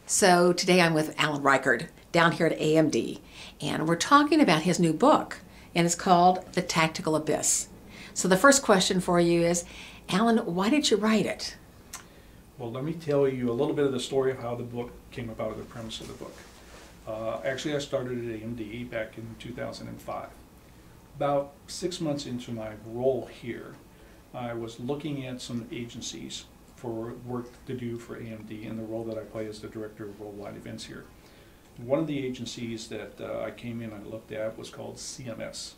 So today I'm with Alan Reichard down here at AMD, and we're talking about his new book, and it's called The Tactical Abyss. So the first question for you is, Alan, why did you write it? Well, let me tell you a little bit of the story of how the book came about, or the premise of the book. Actually, I started at AMD back in 2005. About 6 months into my role here, I was looking at some agencies for work to do for AMD and the role that I play as the Director of Worldwide Events here. One of the agencies that I came in and looked at was called CMS.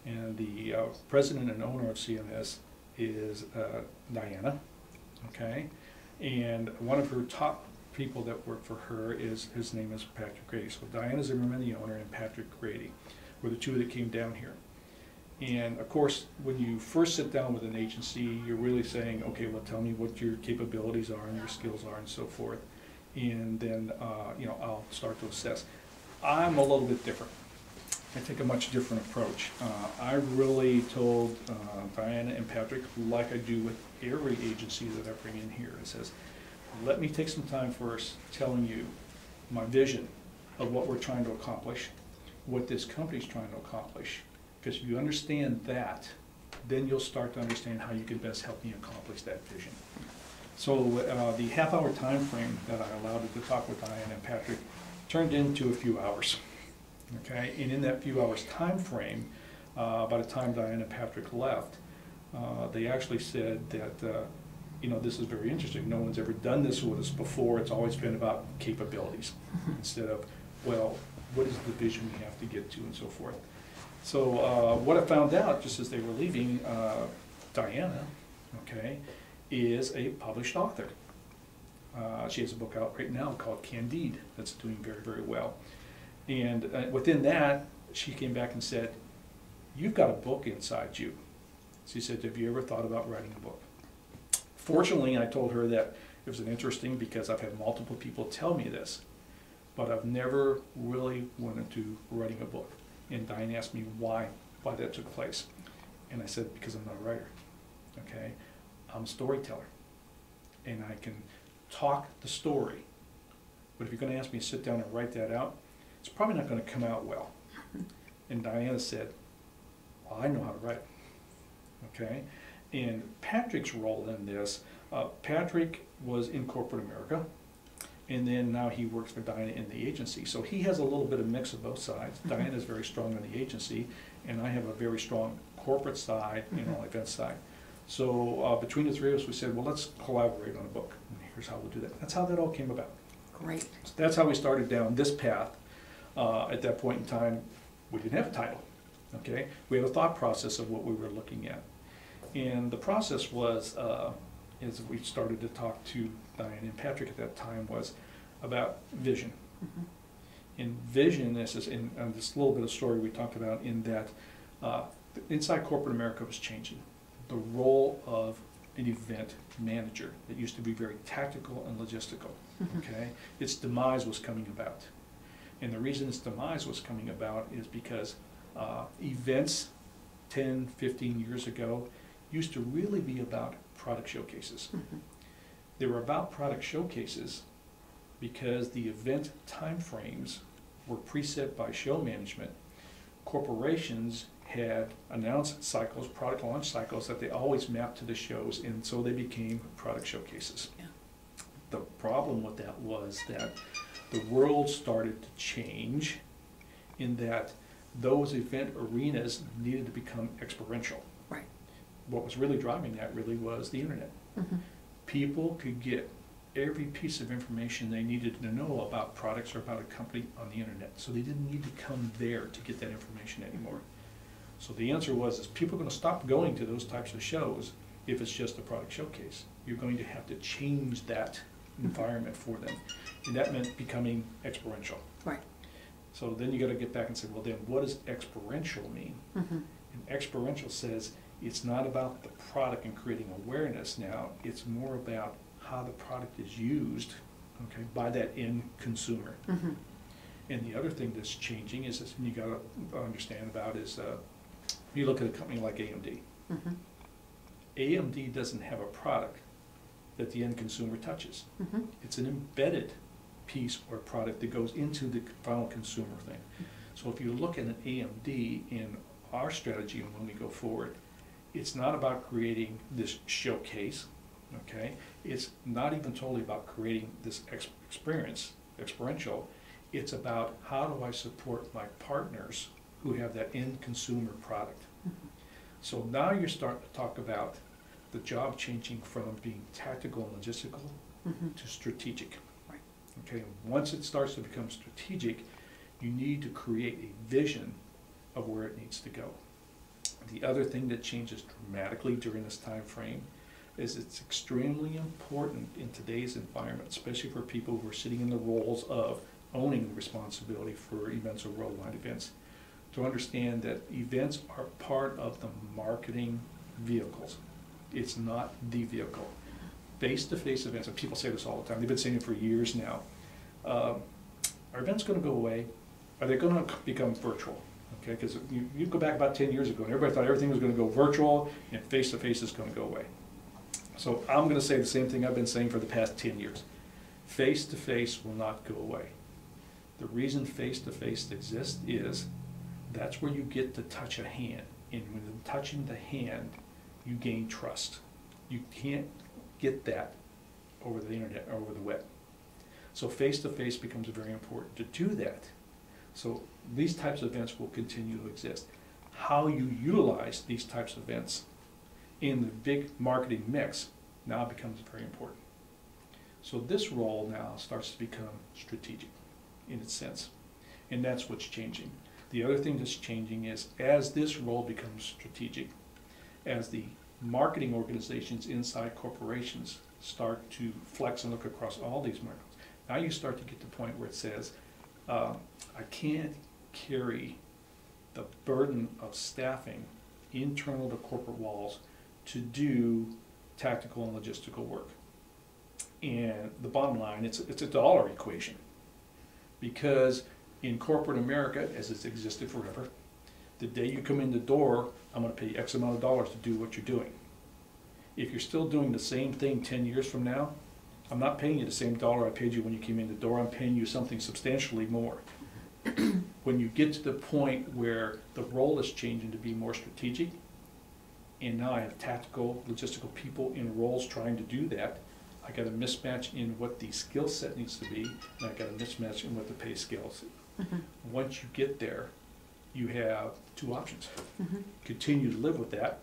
And the president and owner of CMS is Diana, okay? And one of her top people that work for her his name is Patrick Grady. So Diana Zimmerman, the owner, and Patrick Grady were the two that came down here. And of course, when you first sit down with an agency, you're really saying, okay, well, tell me what your capabilities are and your skills are and so forth. And then, I'll start to assess. I'm a little bit different. I take a much different approach. I really told Diana and Patrick, like I do with every agency that I bring in here, it says, let me take some time first telling you my vision of what we're trying to accomplish, what this company's trying to accomplish. Because if you understand that, then you'll start to understand how you can best help me accomplish that vision. So the half-hour time frame that I allowed to talk with Diane and Patrick turned into a few hours. Okay, and in that few hours time frame, by the time Diane and Patrick left, they actually said that this is very interesting. No one's ever done this with us before. It's always been about capabilities instead of, well, what is the vision we have to get to and so forth. So what I found out just as they were leaving, Diana, okay, is a published author. She has a book out right now called Candide that's doing very, very well. And within that, she came back and said, you've got a book inside you. She said, have you ever thought about writing a book? Fortunately, I told her that it was interesting because I've had multiple people tell me this, but I've never really wanted to writing a book. And Diane asked me why that took place. And I said, because I'm not a writer, okay? I'm a storyteller. And I can talk the story. But if you're going to ask me to sit down and write that out, it's probably not going to come out well. And Diana said, well, I know how to write, okay? And Patrick's role in this, Patrick was in corporate America, and then now he works for Diana in the agency. So he has a little bit of mix of both sides. Diana is very strong on the agency, and I have a very strong corporate side, event side. So between the three of us, we said, well, let's collaborate on a book. And here's how we'll do that. That's how that all came about. Great. So that's how we started down this path. At that point in time, we didn't have a title, okay? We had a thought process of what we were looking at. And the process was, as we started to talk to Diane and Patrick at that time, was about vision. And vision, this is in this little bit of story we talked about, in that inside corporate America was changing. The role of an event manager that used to be very tactical and logistical, okay? Its demise was coming about. And the reason its demise was coming about is because events 10, 15 years ago used to really be about product showcases. They were about product showcases because the event time frames were preset by show management. Corporations had announced cycles, product launch cycles, that they always mapped to the shows, and so they became product showcases. Yeah. The problem with that was that the world started to change in that those event arenas needed to become experiential. Right. What was really driving that really was the internet. People could get every piece of information they needed to know about products or about a company on the internet. So they didn't need to come there to get that information anymore. So the answer was, is people are going to stop going to those types of shows if it's just a product showcase. You're going to have to change that environment for them. And that meant becoming experiential. Right. So then you got to get back and say, well, then what does experiential mean? And experiential says it's not about the product and creating awareness now. It's more about how the product is used, okay, by that end consumer. And the other thing that's changing is this, and you got to understand about, is you look at a company like AMD. AMD doesn't have a product that the end consumer touches. It's an embedded piece or product that goes into the final consumer thing. So if you look at an AMD in our strategy and when we go forward, it's not about creating this showcase, okay? It's not even totally about creating this experiential. It's about how do I support my partners who have that end consumer product. So now you're starting to talk about the job changing from being tactical and logistical to strategic. Right. Okay, once it starts to become strategic, you need to create a vision of where it needs to go. The other thing that changes dramatically during this time frame is it's extremely important in today's environment, especially for people who are sitting in the roles of owning responsibility for events or worldwide events, to understand that events are part of the marketing vehicles. It's not the vehicle. Face-to-face events, and people say this all the time, they've been saying it for years now. Are events going to go away? Are they going to become virtual? Okay, because you go back about 10 years ago and everybody thought everything was going to go virtual and face-to-face is going to go away. So I'm going to say the same thing I've been saying for the past 10 years. Face-to-face will not go away. The reason face-to-face exists is that's where you get to touch a hand. And when you're touching the hand, you gain trust. You can't get that over the internet or over the web. So face-to-face becomes very important to do that. So these types of events will continue to exist. How you utilize these types of events in the big marketing mix now becomes very important. So this role now starts to become strategic in its sense, and that's what's changing. The other thing that's changing is as this role becomes strategic, as the marketing organizations inside corporations start to flex and look across all these markets, now you start to get to the point where it says, I can't carry the burden of staffing internal to corporate walls to do tactical and logistical work. And the bottom line, it's a dollar equation. Because in corporate America, as it's existed forever, the day you come in the door, I'm going to pay X amount of dollars to do what you're doing. If you're still doing the same thing 10 years from now, I'm not paying you the same dollar I paid you when you came in the door. I'm paying you something substantially more. When you get to the point where the role is changing to be more strategic, and now I have tactical, logistical people in roles trying to do that, I got a mismatch in what the skill set needs to be, and I got a mismatch in what the pay scales. Once you get there, you have two options. Continue to live with that.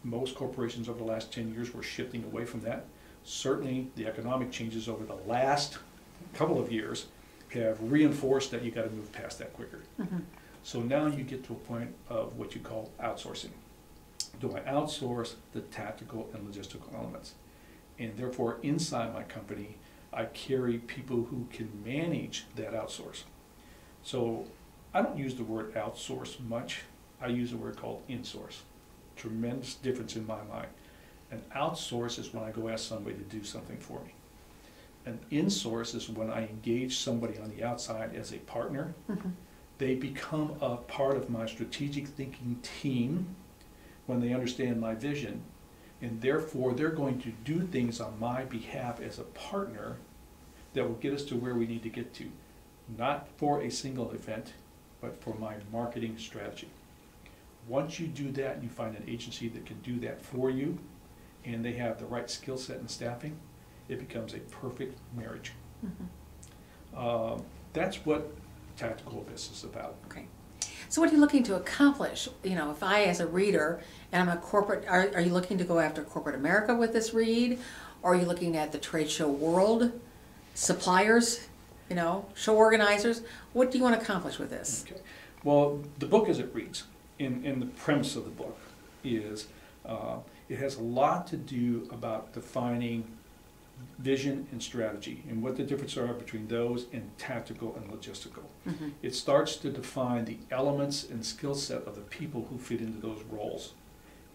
Most corporations over the last 10 years were shifting away from that. Certainly the economic changes over the last couple of years have reinforced that you got to move past that quicker. So now you get to a point of what you call outsourcing. Do I outsource the tactical and logistical elements? And therefore inside my company, I carry people who can manage that outsource. So I don't use the word outsource much. I use a word called insource. Tremendous difference in my mind. An outsource is when I go ask somebody to do something for me. An insource is when I engage somebody on the outside as a partner. They become a part of my strategic thinking team when they understand my vision, and therefore they're going to do things on my behalf as a partner that will get us to where we need to get to. Not for a single event, but for my marketing strategy. Once you do that and you find an agency that can do that for you, and they have the right skill set and staffing, it becomes a perfect marriage. That's what Tactical Abyss is about. Okay. So what are you looking to accomplish? You know, if I, as a reader, and I'm a corporate, are you looking to go after corporate America with this read? Or are you looking at the trade show world, suppliers, you know, show organizers? What do you want to accomplish with this? Okay. Well, the book as it reads, in the premise of the book, is it has a lot to do about defining vision and strategy and what the differences are between those and tactical and logistical. It starts to define the elements and skill set of the people who fit into those roles,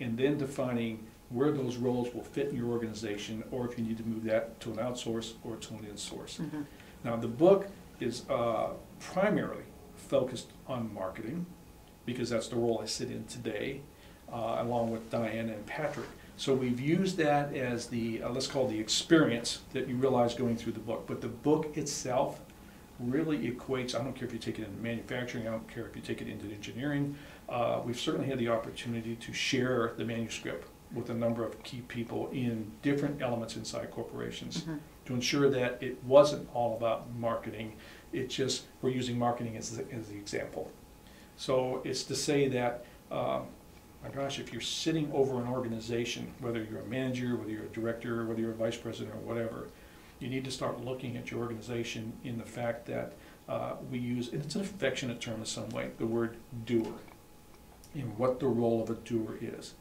and then defining where those roles will fit in your organization, or if you need to move that to an outsource or to an insource. Now the book is primarily focused on marketing, because that's the role I sit in today, along with Diane and Patrick. So we've used that as the, let's call it the experience that you realize going through the book. But the book itself really equates, I don't care if you take it into manufacturing, I don't care if you take it into engineering. We've certainly had the opportunity to share the manuscript with a number of key people in different elements inside corporations to ensure that it wasn't all about marketing. It just, we're using marketing as the example. So it's to say that, my gosh, if you're sitting over an organization, whether you're a manager, whether you're a director, whether you're a vice president or whatever, you need to start looking at your organization in the fact that we use, and it's an affectionate term in some way, the word doer, and what the role of a doer is,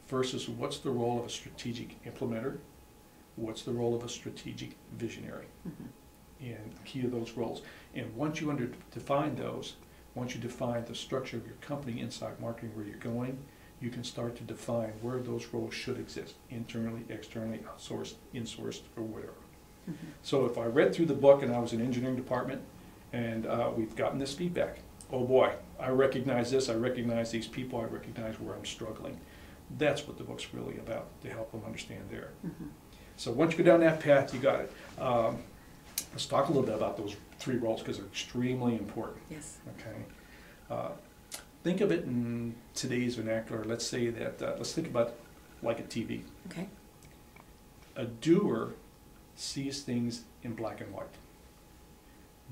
versus what's the role of a strategic implementer, what's the role of a strategic visionary, and key to those roles. And once you define those, once you define the structure of your company inside marketing, where you're going, you can start to define where those roles should exist, internally, externally, outsourced, insourced, or whatever. So if I read through the book and I was in engineering department and we've gotten this feedback, oh boy, I recognize this, I recognize these people, I recognize where I'm struggling. That's what the book's really about, to help them understand there. So once you go down that path, you got it. Let's talk a little bit about those 3 roles because they're extremely important. Yes. Okay. Think of it in today's vernacular. Let's say that, let's think about like a TV. Okay. A doer sees things in black and white.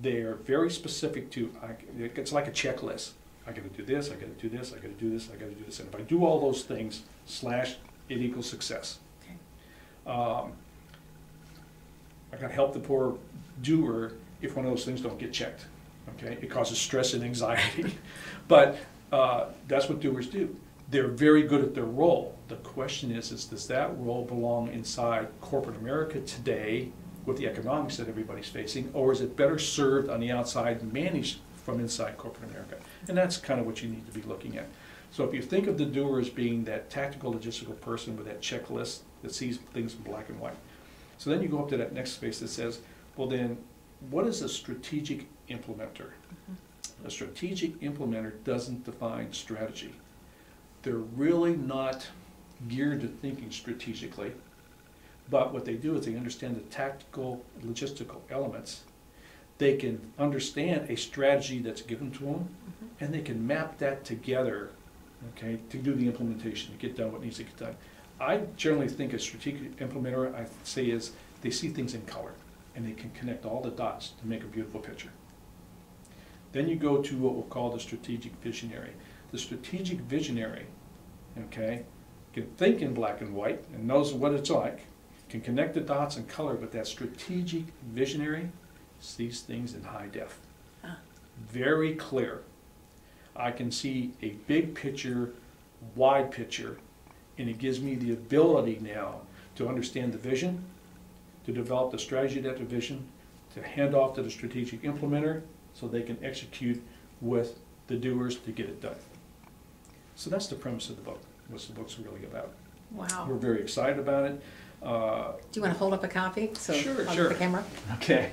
They are very specific to, it's like a checklist. I gotta do this, I gotta do this, I gotta do this, I gotta do this. And if I do all those things, / it equals success. Okay. I gotta help the poor doer if one of those things don't get checked. Okay, it causes stress and anxiety. But that's what doers do. They're very good at their role. The question is does that role belong inside corporate America today with the economics that everybody's facing, or is it better served on the outside, managed from inside corporate America? And that's kind of what you need to be looking at. So if you think of the doer as being that tactical, logistical person with that checklist that sees things in black and white. So then you go up to that next space that says, well then, what is a strategic implementer? A strategic implementer doesn't define strategy. They're really not geared to thinking strategically, but what they do is they understand the tactical, logistical elements. They can understand a strategy that's given to them, and they can map that together, okay, to do the implementation, to get done what needs to get done. I generally think a strategic implementer, I say, is they see things in color, and they can connect all the dots to make a beautiful picture. Then you go to what we'll call the strategic visionary. The strategic visionary, okay, can think in black and white and knows what it's like, can connect the dots in color, but that strategic visionary sees things in high def. Very clear. I can see a big picture, wide picture, and it gives me the ability now to understand the vision, to develop the strategy of that vision, to hand off to the strategic implementer so they can execute with the doers to get it done. So that's the premise of the book, what the book's really about. Wow. We're very excited about it. Do you want to hold up a copy? So Sure, I'll sure. get the camera. Okay.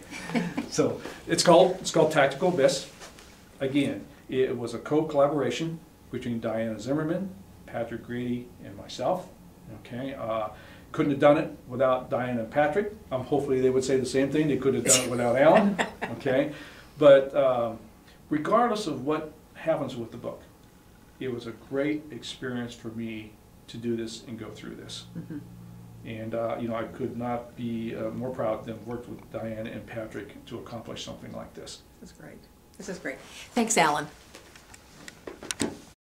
So it's called Tactical Abyss. Again, it was a co-collaboration between Diana Zimmerman, Patrick Grady, and myself. Okay. Couldn't have done it without Diana and Patrick. Hopefully they would say the same thing. They could have done it without Alan. Okay. But regardless of what happens with the book, it was a great experience for me to do this and go through this. And you know, I could not be more proud than worked with Diana and Patrick to accomplish something like this. This is great. This is great. Thanks, Alan.